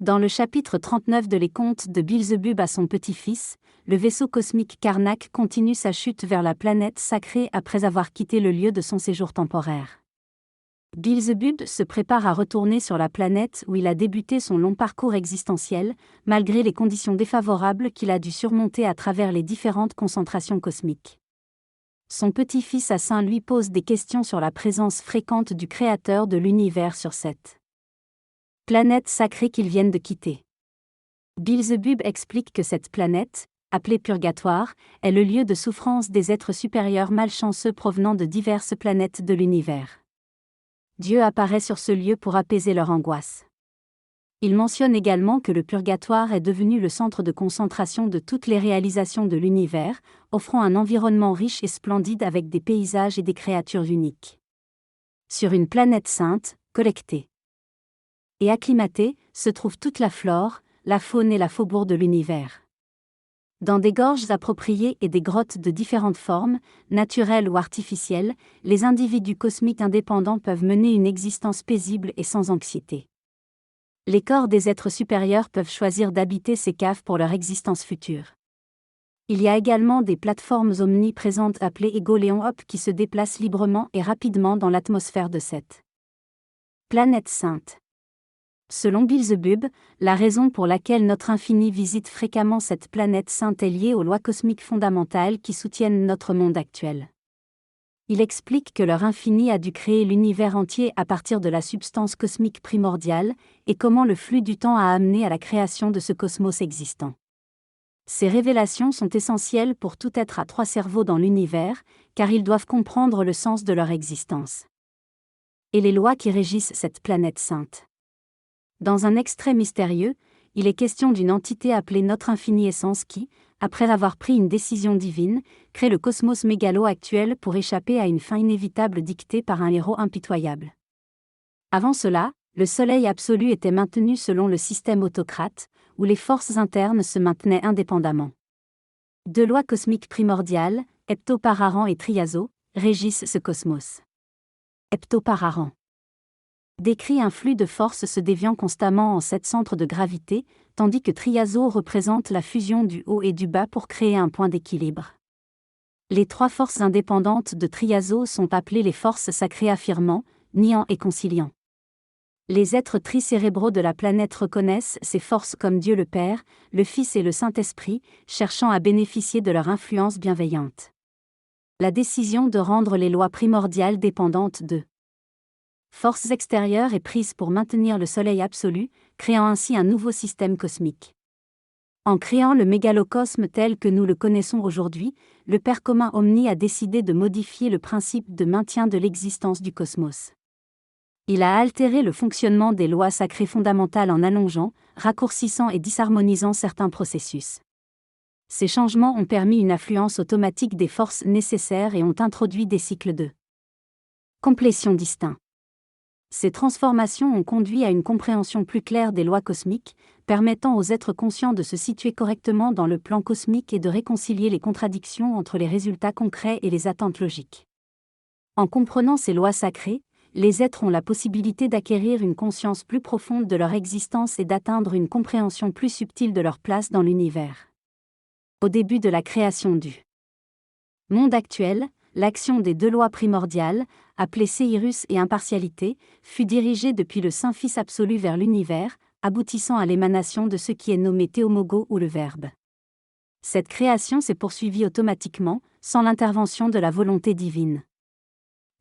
Dans le chapitre 39 de Les Contes de Beelzebub à son petit-fils, le vaisseau cosmique Karnak continue sa chute vers la planète sacrée après avoir quitté le lieu de son séjour temporaire. Beelzebub se prépare à retourner sur la planète où il a débuté son long parcours existentiel, malgré les conditions défavorables qu'il a dû surmonter à travers les différentes concentrations cosmiques. Son petit-fils Hassin lui pose des questions sur la présence fréquente du créateur de l'univers sur cette planète sacrée qu'ils viennent de quitter. Beelzebub explique que cette planète, appelée Purgatoire, est le lieu de souffrance des êtres supérieurs malchanceux provenant de diverses planètes de l'univers. Dieu apparaît sur ce lieu pour apaiser leur angoisse. Il mentionne également que le Purgatoire est devenu le centre de concentration de toutes les réalisations de l'univers, offrant un environnement riche et splendide avec des paysages et des créatures uniques. Sur une planète sainte, collectée et acclimatée, se trouve toute la flore, la faune et la faubourg de l'univers. Dans des gorges appropriées et des grottes de différentes formes, naturelles ou artificielles, les individus cosmiques indépendants peuvent mener une existence paisible et sans anxiété. Les corps des êtres supérieurs peuvent choisir d'habiter ces caves pour leur existence future. Il y a également des plateformes omniprésentes appelées Égoléon Hop qui se déplacent librement et rapidement dans l'atmosphère de cette planète sainte. Selon Beelzebub, la raison pour laquelle notre infini visite fréquemment cette planète sainte est liée aux lois cosmiques fondamentales qui soutiennent notre monde actuel. Il explique que leur infini a dû créer l'univers entier à partir de la substance cosmique primordiale, et comment le flux du temps a amené à la création de ce cosmos existant. Ces révélations sont essentielles pour tout être à trois cerveaux dans l'univers, car ils doivent comprendre le sens de leur existence et les lois qui régissent cette planète sainte. Dans un extrait mystérieux, il est question d'une entité appelée notre infinie essence qui, après avoir pris une décision divine, crée le cosmos mégalo actuel pour échapper à une fin inévitable dictée par un héros impitoyable. Avant cela, le soleil absolu était maintenu selon le système autocrate, où les forces internes se maintenaient indépendamment. Deux lois cosmiques primordiales, Hepto-Pararan et Triazo, régissent ce cosmos. Hepto-Pararan décrit un flux de force se déviant constamment en 7 centres de gravité, tandis que Triazo représente la fusion du haut et du bas pour créer un point d'équilibre. Les trois forces indépendantes de Triazo sont appelées les forces sacrées affirmant, niant et conciliant. Les êtres tricérébraux de la planète reconnaissent ces forces comme Dieu le Père, le Fils et le Saint-Esprit, cherchant à bénéficier de leur influence bienveillante. La décision de rendre les lois primordiales dépendantes de forces extérieures est prise pour maintenir le Soleil absolu, créant ainsi un nouveau système cosmique. En créant le mégalocosme tel que nous le connaissons aujourd'hui, le Père commun Omni a décidé de modifier le principe de maintien de l'existence du cosmos. Il a altéré le fonctionnement des lois sacrées fondamentales en allongeant, raccourcissant et disharmonisant certains processus. Ces changements ont permis une affluence automatique des forces nécessaires et ont introduit des cycles de complétion distincts. Ces transformations ont conduit à une compréhension plus claire des lois cosmiques, permettant aux êtres conscients de se situer correctement dans le plan cosmique et de réconcilier les contradictions entre les résultats concrets et les attentes logiques. En comprenant ces lois sacrées, les êtres ont la possibilité d'acquérir une conscience plus profonde de leur existence et d'atteindre une compréhension plus subtile de leur place dans l'univers. Au début de la création du monde actuel, l'action des deux lois primordiales, appelées Séirus et impartialité, fut dirigée depuis le Saint-Fils absolu vers l'univers, aboutissant à l'émanation de ce qui est nommé Théomogo ou le Verbe. Cette création s'est poursuivie automatiquement, sans l'intervention de la volonté divine.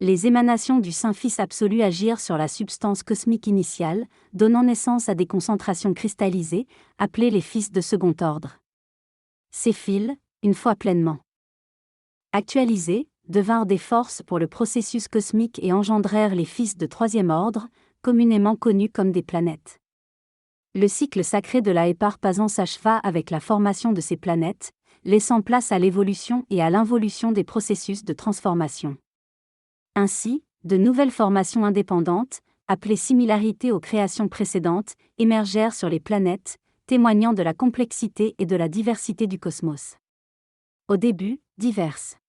Les émanations du Saint-Fils absolu agirent sur la substance cosmique initiale, donnant naissance à des concentrations cristallisées, appelées les fils de second ordre. Ces fils, une fois pleinement actualisés, devinrent des forces pour le processus cosmique et engendrèrent les fils de troisième ordre, communément connus comme des planètes. Le cycle sacré de la Éparpasan s'acheva avec la formation de ces planètes, laissant place à l'évolution et à l'involution des processus de transformation. Ainsi, de nouvelles formations indépendantes, appelées similarités aux créations précédentes, émergèrent sur les planètes, témoignant de la complexité et de la diversité du cosmos. Au début, diverses